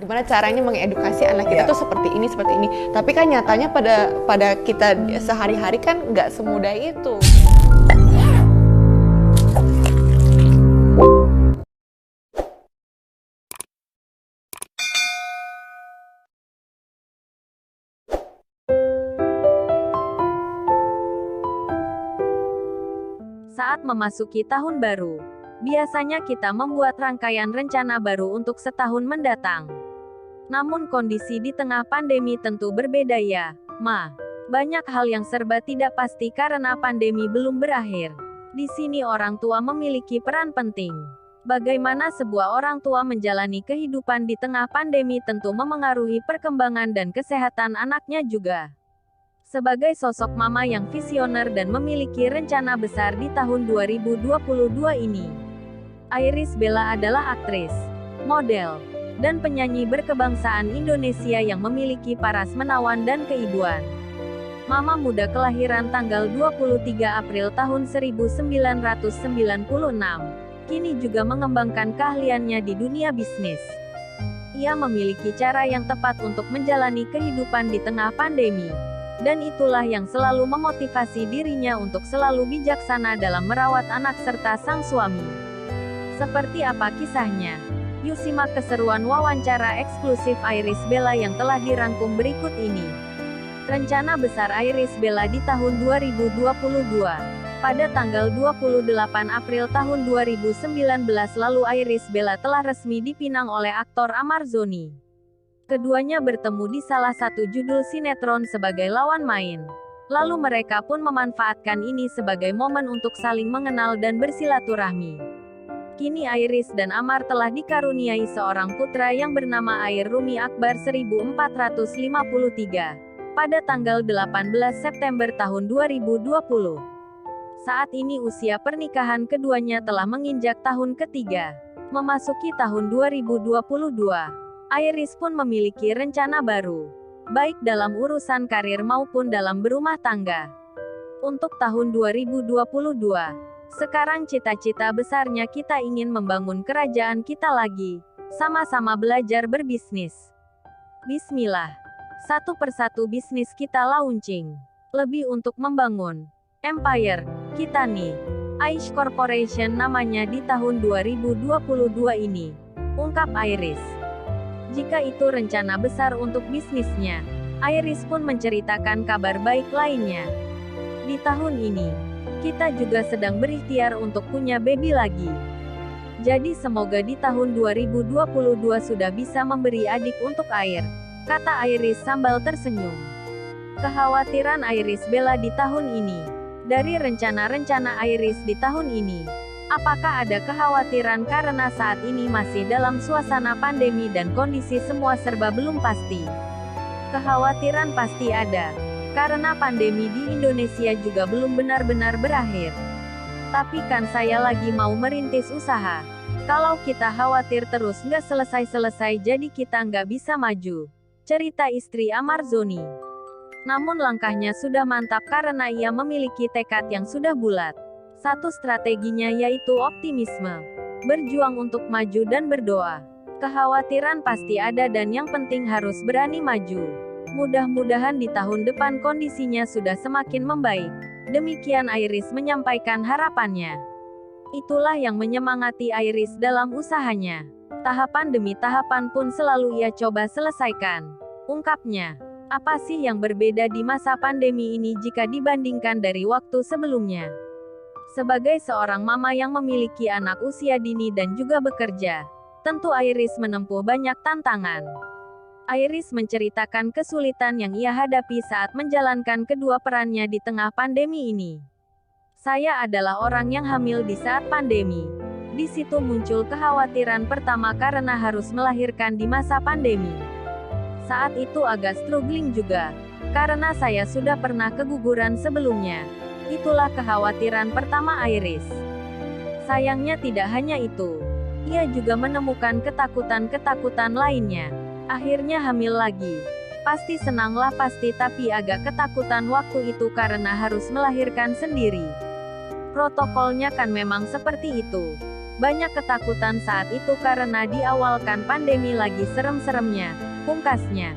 gimana caranya mengedukasi anak kita Iya. tuh seperti ini. Tapi kan nyatanya pada kita sehari-hari kan nggak semudah itu. Saat memasuki tahun baru, biasanya kita membuat rangkaian rencana baru untuk setahun mendatang. Namun kondisi di tengah pandemi tentu berbeda ya, Ma. Banyak hal yang serba tidak pasti karena pandemi belum berakhir. Di sini orang tua memiliki peran penting. Bagaimana sebuah orang tua menjalani kehidupan di tengah pandemi tentu memengaruhi perkembangan dan kesehatan anaknya juga. Sebagai sosok mama yang visioner dan memiliki rencana besar di tahun 2022 ini, Irish Bella adalah aktris, model, dan penyanyi berkebangsaan Indonesia yang memiliki paras menawan dan keibuan. Mama muda kelahiran tanggal 23 April tahun 1996, kini juga mengembangkan keahliannya di dunia bisnis. Ia memiliki cara yang tepat untuk menjalani kehidupan di tengah pandemi. Dan itulah yang selalu memotivasi dirinya untuk selalu bijaksana dalam merawat anak serta sang suami. Seperti apa kisahnya? Yuk simak keseruan wawancara eksklusif Irish Bella yang telah dirangkum berikut ini. Rencana besar Irish Bella di tahun 2022. Pada tanggal 28 April tahun 2019 lalu Irish Bella telah resmi dipinang oleh aktor Amar Zoni. Keduanya bertemu di salah satu judul sinetron sebagai lawan main. Lalu mereka pun memanfaatkan ini sebagai momen untuk saling mengenal dan bersilaturahmi. Kini Irish dan Amar telah dikaruniai seorang putra yang bernama Air Rumi Akbar 1453, pada tanggal 18 September tahun 2020. Saat ini usia pernikahan keduanya telah menginjak tahun ketiga. Memasuki tahun 2022. Irish pun memiliki rencana baru, baik dalam urusan karir maupun dalam berumah tangga. Untuk tahun 2022, sekarang cita-cita besarnya kita ingin membangun kerajaan kita lagi, sama-sama belajar berbisnis. Bismillah. Satu persatu bisnis kita launching. Lebih untuk membangun empire kita nih. Aish Corporation namanya di tahun 2022 ini, ungkap Irish. Jika itu rencana besar untuk bisnisnya, Irish pun menceritakan kabar baik lainnya. Di tahun ini, kita juga sedang berikhtiar untuk punya baby lagi. Jadi semoga di tahun 2022 sudah bisa memberi adik untuk Air, kata Irish sambil tersenyum. Kekhawatiran Irish Bella di tahun ini. Dari rencana-rencana Irish di tahun ini, apakah ada kekhawatiran karena saat ini masih dalam suasana pandemi dan kondisi semua serba belum pasti? Kekhawatiran pasti ada, karena pandemi di Indonesia juga belum benar-benar berakhir. Tapi kan saya lagi mau merintis usaha. Kalau kita khawatir terus nggak selesai-selesai jadi kita nggak bisa maju. Cerita istri Amar Zoni. Namun langkahnya sudah mantap karena ia memiliki tekad yang sudah bulat. Satu strateginya yaitu optimisme. Berjuang untuk maju dan berdoa. Kekhawatiran pasti ada dan yang penting harus berani maju. Mudah-mudahan di tahun depan kondisinya sudah semakin membaik. Demikian Irish menyampaikan harapannya. Itulah yang menyemangati Irish dalam usahanya. Tahapan demi tahapan pun selalu ia coba selesaikan. Ungkapnya, apa sih yang berbeda di masa pandemi ini jika dibandingkan dari waktu sebelumnya? Sebagai seorang mama yang memiliki anak usia dini dan juga bekerja, tentu Irish menempuh banyak tantangan. Irish menceritakan kesulitan yang ia hadapi saat menjalankan kedua perannya di tengah pandemi ini. Saya adalah orang yang hamil di saat pandemi. Di situ muncul kekhawatiran pertama karena harus melahirkan di masa pandemi. Saat itu agak struggling juga, karena saya sudah pernah keguguran sebelumnya. Itulah kekhawatiran pertama Irish. Sayangnya tidak hanya itu. Ia juga menemukan ketakutan-ketakutan lainnya. Akhirnya hamil lagi. Pasti senanglah pasti tapi agak ketakutan waktu itu karena harus melahirkan sendiri. Protokolnya kan memang seperti itu. Banyak ketakutan saat itu karena di awal kan pandemi lagi serem-seremnya, pungkasnya.